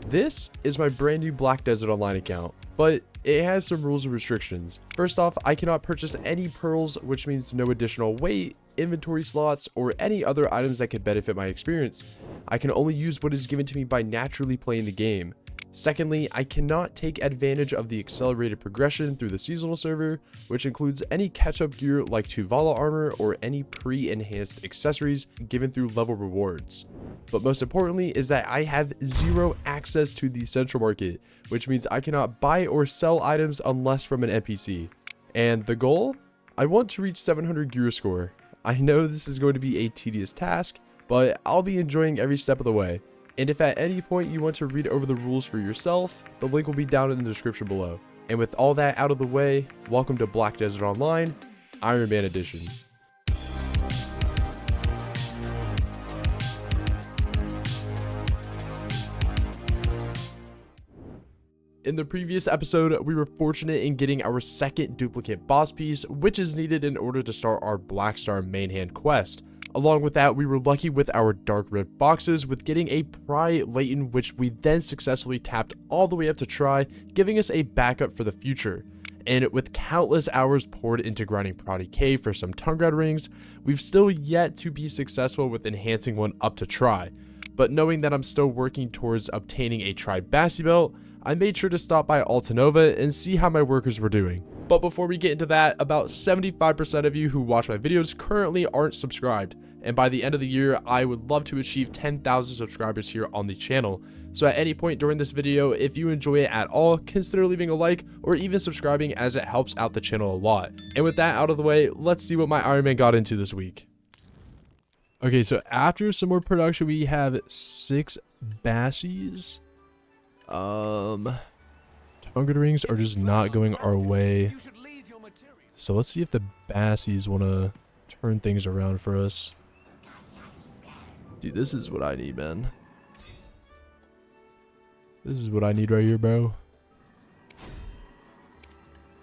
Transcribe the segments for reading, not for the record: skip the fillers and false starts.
This is my brand new Black Desert Online account, but it has some rules and restrictions. First off, I cannot purchase any pearls, which means no additional weight, inventory slots, or any other items that could benefit my experience. I can only use what is given to me by naturally playing the game. Secondly, I cannot take advantage of the accelerated progression through the seasonal server, which includes any catch-up gear like Tuvala armor or any pre-enhanced accessories given through level rewards. But most importantly is that I have zero access to the central market, which means I cannot buy or sell items unless from an NPC. And the goal? I want to reach 700 gear score. I know this is going to be a tedious task, but I'll be enjoying every step of the way. And if at any point you want to read over the rules for yourself, the link will be down in the description below. And with all that out of the way, welcome to Black Desert Online, Ironman Edition. In the previous episode, we were fortunate in getting our second duplicate boss piece, which is needed in order to start our Black Star main hand quest. Along with that, we were lucky with our Dark Rift boxes with getting a Pry Leighton, which we then successfully tapped all the way up to Try, giving us a backup for the future. And with countless hours poured into grinding Proddy K for some Tungrad rings, we've still yet to be successful with enhancing one up to Try. But knowing that I'm still working towards obtaining a Try Bassi belt, I made sure to stop by Altanova and see how my workers were doing. But before we get into that, about 75% of you who watch my videos currently aren't subscribed, and by the end of the year, I would love to achieve 10,000 subscribers here on the channel. So at any point during this video, if you enjoy it at all, consider leaving a like or even subscribing, as it helps out the channel a lot. And with that out of the way, let's see what my Ironman got into this week. Okay, so after some more production, we have 6 Bassies. Tungrad rings are just not going our way. So let's see if the Bassies want to turn things around for us. Dude, this is what I need, man. This is what I need right here, bro.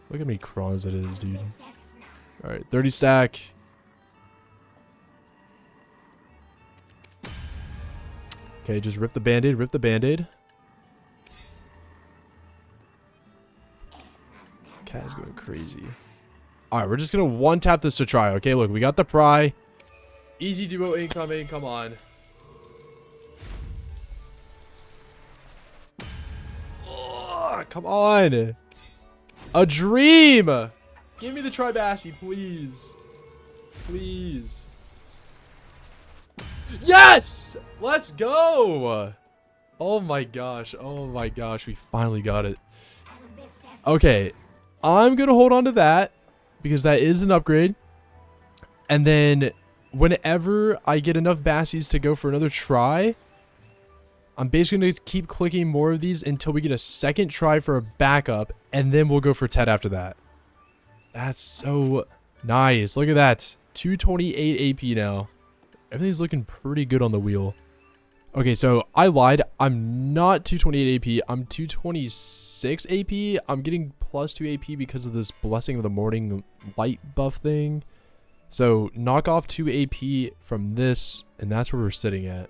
Look how many crons that is, dude. Alright, 30 stack. Okay, just rip the band-aid, rip the band-aid. Cat is going crazy. Alright, we're just gonna one-tap this to try, okay? Look, we got the Pry. Easy duo incoming, come on. Oh, come on. A dream! Give me the Try Bassi, please. Please. Yes! Let's go! Oh my gosh, we finally got it. Okay, I'm gonna hold on to that because that is an upgrade. And then whenever I get enough Bassies to go for another try, I'm basically going to keep clicking more of these until we get a second try for a backup, and then we'll go for Ted after that. That's so nice. Look at that. 228 AP now. Everything's looking pretty good on the wheel. Okay, so I lied. I'm not 228 AP. I'm 226 AP. I'm getting plus 2 AP because of this Blessing of the Morning light buff thing. So knock off 2 AP from this, and that's where we're sitting at.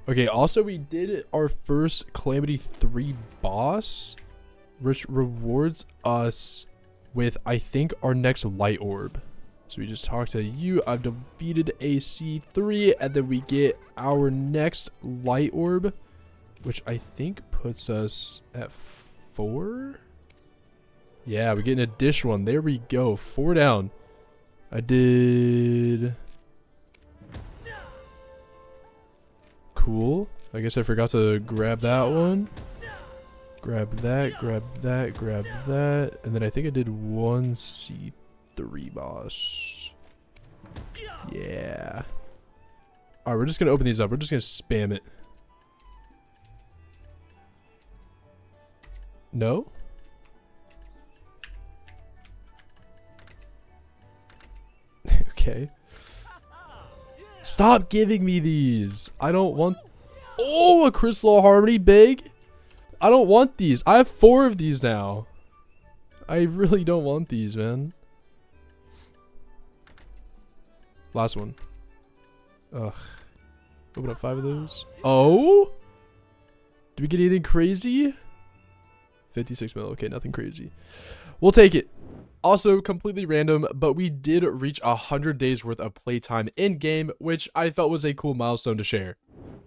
Okay, also we did our first Calamity 3 boss, which rewards us with, I think, our next light orb. So we just talked to you. I've defeated a C3, and then we get our next light orb, which I think puts us at 4. Yeah, we get an additional one. There we go. 4 down. I did. Cool. I guess I forgot to grab that one. Grab that, grab that, grab that. And then I think I did 1 C3 boss. Yeah. Alright, we're just going to open these up. We're just going to spam it. No? Okay. Stop giving me these. I don't want... Oh, a Crystal Harmony big. I don't want these. I have 4 of these now. I really don't want these, man. Last one. Ugh. Open up 5 of those. Oh? Did we get anything crazy? 56 mil. Okay, nothing crazy. We'll take it. Also, completely random, but we did reach 100 days worth of playtime in game, which I felt was a cool milestone to share.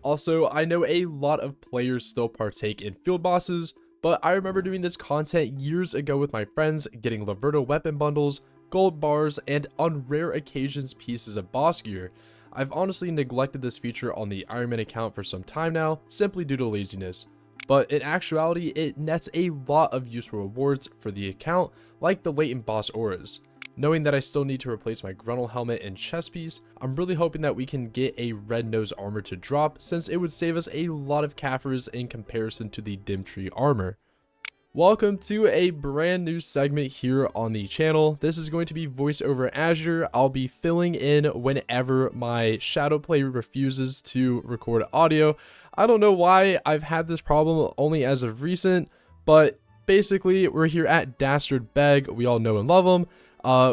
Also, I know a lot of players still partake in field bosses, but I remember doing this content years ago with my friends, getting Laverto weapon bundles, gold bars, and on rare occasions pieces of boss gear. I've honestly neglected this feature on the Ironman account for some time now, simply due to laziness. But in actuality, it nets a lot of useful rewards for the account, like the latent boss auras. Knowing that I still need to replace my Gruntle helmet and chest piece, I'm really hoping that we can get a red nose armor to drop, since it would save us a lot of Kafirs in comparison to the dim tree armor. Welcome to a brand new segment here on the channel. This is going to be voice over Azure. I'll be filling in whenever my Shadowplay refuses to record audio. I don't know why I've had this problem only as of recent, but basically we're here at Dastard Beg. We all know and love him.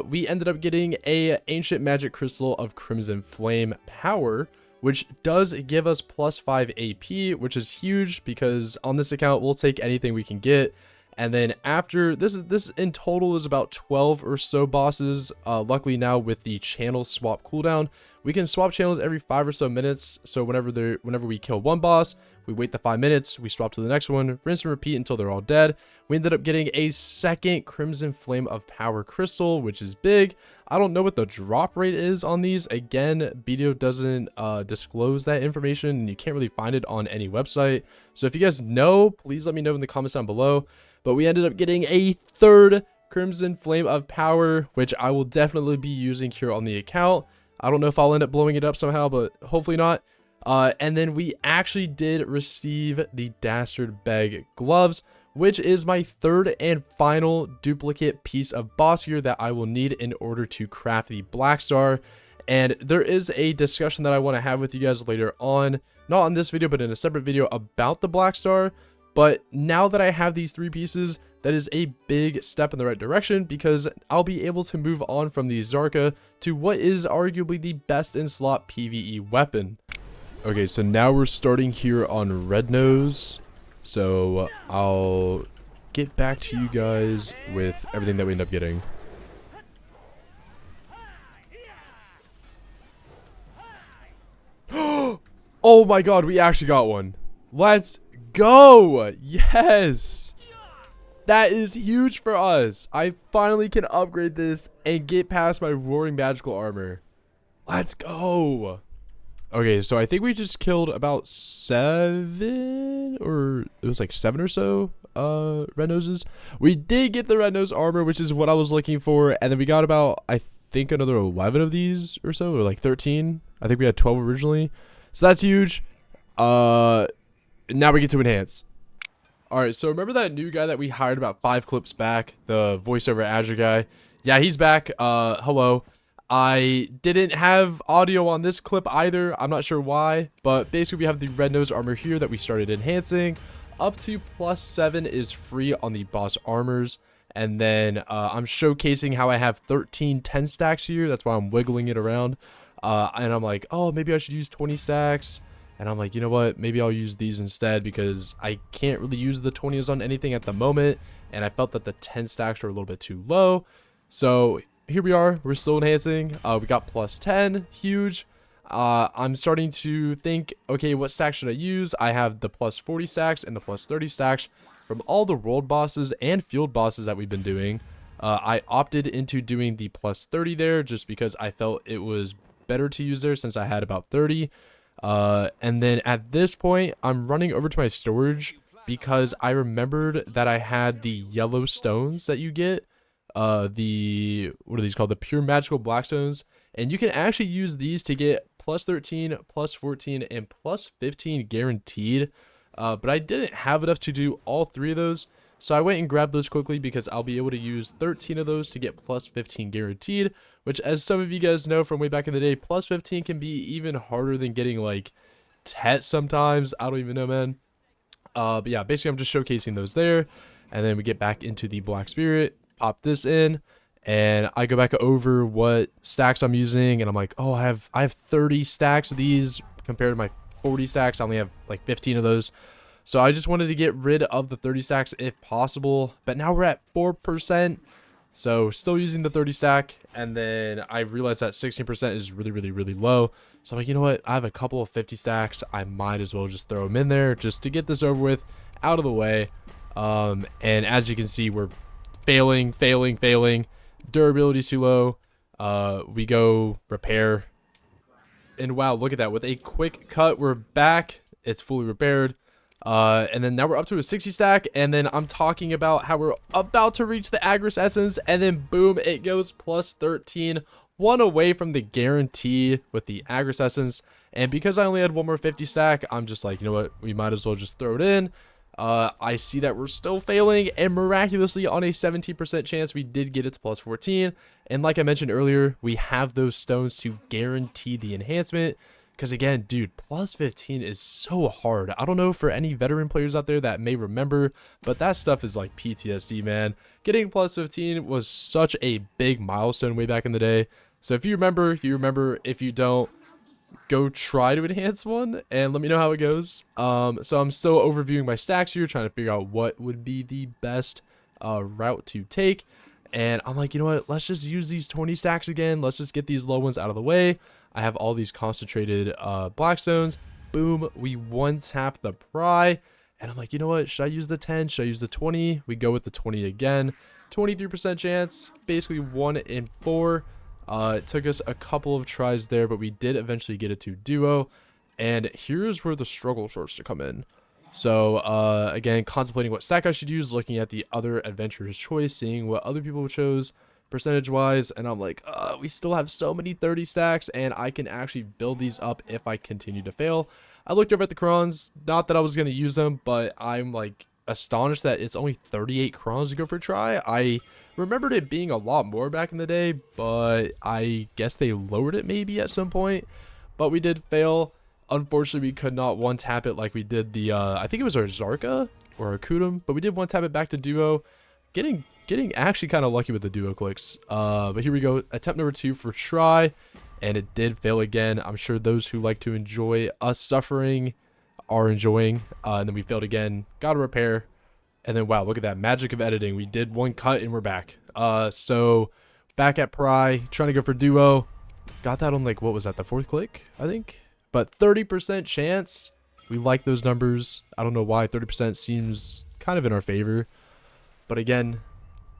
We ended up getting a ancient magic crystal of Crimson Flame power, which does give us plus 5 AP, which is huge because on this account we'll take anything we can get. And then after this in total is about 12 or so bosses. Luckily now with the channel swap cooldown, we can swap channels every 5 or so minutes. So whenever we kill one boss, we wait the 5 minutes, we swap to the next one, rinse and repeat until they're all dead. We ended up getting a second Crimson Flame of Power crystal, which is big. I don't know what the drop rate is on these. Again, BDO doesn't disclose that information, and you can't really find it on any website. So if you guys know, please let me know in the comments down below. But we ended up getting a third Crimson Flame of Power, which I will definitely be using here on the account. I don't know if I'll end up blowing it up somehow, but hopefully not. And then we actually did receive the Dastard Beg gloves, which is my third and final duplicate piece of boss gear that I will need in order to craft the Black Star. And there is a discussion that I want to have with you guys later on, not on this video, but in a separate video about the Black Star. But now that I have these 3 pieces, that is a big step in the right direction because I'll be able to move on from the Zarka to what is arguably the best in slot PvE weapon. Okay, so now we're starting here on Red Nose. So I'll get back to you guys with everything that we end up getting. Oh my god, we actually got one. Let's go! Yes! That is huge for us. I finally can upgrade this and get past my Roaring Magical Armor. Let's go! Okay, so I think we just killed about 7, or it was like 7 or so red noses. We did get the red nose armor, which is what I was looking for, and then we got about, I think, another 11 of these or so, or like 13. I think we had 12 originally. So that's huge. Now we get to enhance. Alright, so remember that new guy that we hired about 5 clips back? The voiceover Azure guy? Yeah, he's back. Hello. I didn't have audio on this clip either. I'm not sure why. But basically we have the red nose armor here that we started enhancing. Up to plus 7 is free on the boss armors. And then I'm showcasing how I have 13 10 stacks here. That's why I'm wiggling it around. And I'm like, oh, maybe I should use 20 stacks. And I'm like, you know what? Maybe I'll use these instead because I can't really use the 20s on anything at the moment. And I felt that the 10 stacks were a little bit too low. So here we are. We're still enhancing. We got plus 10. Huge. I'm starting to think, okay, what stack should I use? I have the plus 40 stacks and the plus 30 stacks from all the world bosses and field bosses that we've been doing. I opted into doing the plus 30 there just because I felt it was better to use there since I had about 30. And then at this point, I'm running over to my storage because I remembered that I had the yellow stones that you get. What are these called? The pure magical black stones. And you can actually use these to get plus 13, plus 14, and plus 15 guaranteed. But I didn't have enough to do all 3 of those. So I went and grabbed those quickly because I'll be able to use 13 of those to get plus 15 guaranteed. Which, as some of you guys know from way back in the day, plus 15 can be even harder than getting, like, Tet sometimes. I don't even know, man. But yeah, basically I'm just showcasing those there. And then we get back into the Black Spirit, pop this in, and I go back over what stacks I'm using. And I'm like, oh, I have 30 stacks of these compared to my 40 stacks. I only have, like, 15 of those. So I just wanted to get rid of the 30 stacks if possible. But now we're at 4%. So still using the 30 stack. And then I realized that 16% is really, really, really low. So I'm like, you know what? I have a couple of 50 stacks. I might as well just throw them in there just to get this over with, out of the way. And as you can see, we're failing. Durability is too low. We go repair. And wow, look at that. With a quick cut, we're back. It's fully repaired. And then now we're up to a 60 stack. And then I'm talking about how we're about to reach the Agris Essence. And then boom, it goes plus 13. One away from the guarantee with the Agris Essence. And because I only had one more 50 stack, I'm just like, you know what? We might as well just throw it in. I see that we're still failing, and miraculously on a 17% chance we did get it to plus 14. And like I mentioned earlier, we have those stones to guarantee the enhancement, because again, dude, plus 15 is so hard. I don't know for any veteran players out there that may remember, but that stuff is like PTSD, man. Getting plus 15 was such a big milestone way back in the day. So if you remember, you remember. If you don't, go try to enhance one and let me know how it goes. So I'm still overviewing my stacks here, trying to figure out what would be the best route to take. And I'm like, you know what, let's just use these 20 stacks again. Let's just get these low ones out of the way. I have all these concentrated blackstones. Boom, we one tap the pry, and I'm like, you know what, should I use the 10? Should I use the 20? We go with the 20 again. 23% chance, basically 1 in 4. It took us a couple of tries there, but we did eventually get it to duo. And here's where the struggle starts to come in. So again, contemplating what stack I should use, looking at the other adventurer's choice, seeing what other people chose percentage wise, and I'm like, we still have so many 30 stacks, and I can actually build these up if I continue to fail. I looked over at the crons, not that I was going to use them, but I'm like astonished that it's only 38 crons to go for a try. I remembered it being a lot more back in the day, but I guess they lowered it maybe at some point. But we did fail. Unfortunately, we could not one tap it like we did the I think it was our Zarka or our Kudum, but we did one tap it back to duo, getting actually kind of lucky with the duo clicks. But here we go, attempt number 2 for try, and it did fail again. I'm sure those who like to enjoy us suffering are enjoying. And then we failed again, got a repair. And then, wow, look at that magic of editing. We did one cut and we're back. So back at pry, trying to go for duo. Got that on, like, what was that, the 4th click, I think? But 30% chance. We like those numbers. I don't know why 30% seems kind of in our favor. But again,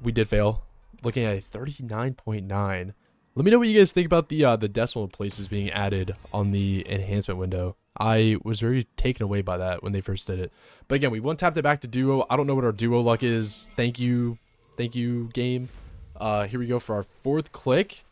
we did fail. Looking at a 39.9. Let me know what you guys think about the decimal places being added on the enhancement window. I was very taken away by that when they first did it. But again, we one tapped it back to duo. I don't know what our duo luck is. Thank you game. Here we go for our 4th click.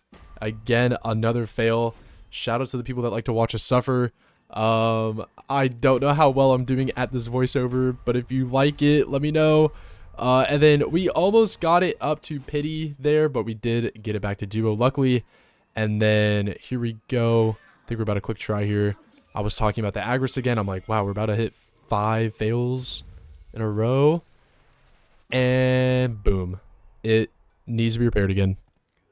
Again, another fail. Shout out to the people that like to watch us suffer. I don't know how well I'm doing at this voiceover, but if you like it, let me know. And then we almost got it up to pity there, but we did get it back to duo, luckily. And then here we go. I think we're about to click try here. I was talking about the Agris again. I'm like, wow, we're about to hit 5 fails in a row. And boom. It needs to be repaired again.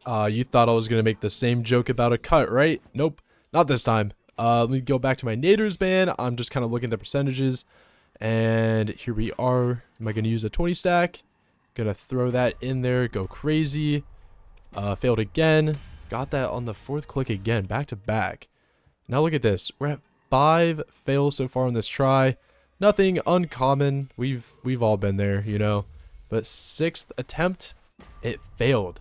You thought I was going to make the same joke about a cut, right? Nope. Not this time. Let me go back to my Naders band. I'm just kind of looking at the percentages. And here we are. Am I going to use a 20 stack? Gonna throw that in there. Go crazy. Failed again. Got that on the 4th click again. Back to back. Now look at this. We're at 5 fails so far on this try. Nothing uncommon. We've all been there, you know. But 6th attempt, it failed.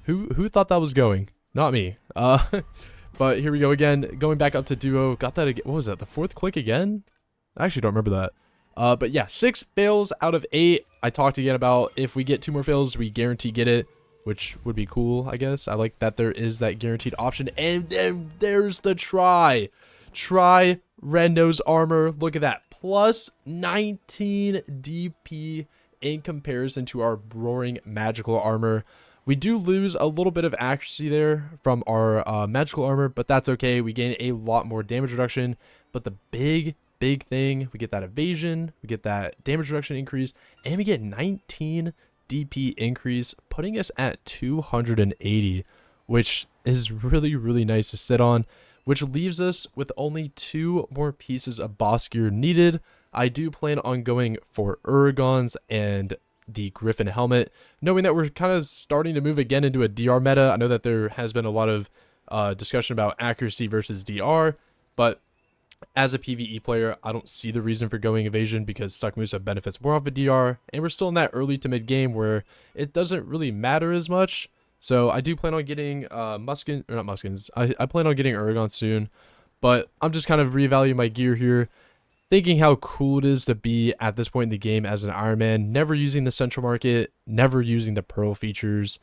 Who thought that was going? Not me. But here we go again. Going back up to duo. Got that again. What was that? The 4th click again? I actually don't remember that. But yeah, 6 fails out of 8. I talked again about if we get 2 more fails, we guarantee get it, which would be cool, I guess. I like that there is that guaranteed option. And then there's the try. Try Rendo's armor. Look at that. Plus 19 DP in comparison to our roaring magical armor. We do lose a little bit of accuracy there from our magical armor, but that's okay. We gain a lot more damage reduction. But the big thing, we get that evasion, we get that damage reduction increase, and we get 19 DP increase, putting us at 280, which is really nice to sit on, which leaves us with only 2 more pieces of boss gear needed. I do plan on going for Uragons and the Griffin helmet, knowing that we're kind of starting to move again into a DR meta. I know that there has been a lot of discussion about accuracy versus DR, but as a PvE player, I don't see the reason for going evasion because Suckmusa benefits more off of DR, and we're still in that early to mid game where it doesn't really matter as much. So I do plan on getting Muskin, or not Muskins, I plan on getting Uragon soon, but I'm just kind of reevaluating my gear here, thinking how cool it is to be at this point in the game as an Ironman, never using the central market, never using the pearl features.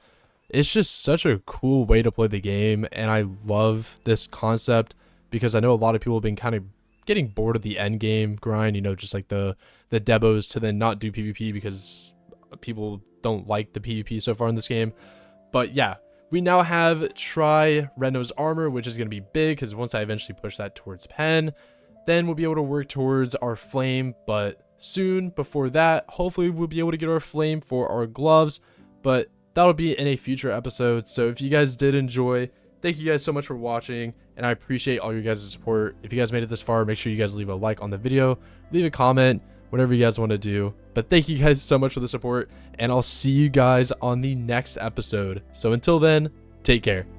It's just such a cool way to play the game, and I love this concept because I know a lot of people have been kind of getting bored of the end game grind, you know, just like the debos to then not do PvP because people don't like the PvP so far in this game. But yeah, we now have Try Red-Nose Armor, which is going to be big because once I eventually push that towards Pen, then we'll be able to work towards our Flame. But soon before that, hopefully we'll be able to get our Flame for our gloves, but that'll be in a future episode. So if you guys did enjoy, thank you guys so much for watching, and I appreciate all your guys' support. If you guys made it this far, make sure you guys leave a like on the video, leave a comment, whatever you guys want to do. But thank you guys so much for the support, and I'll see you guys on the next episode. So until then, take care.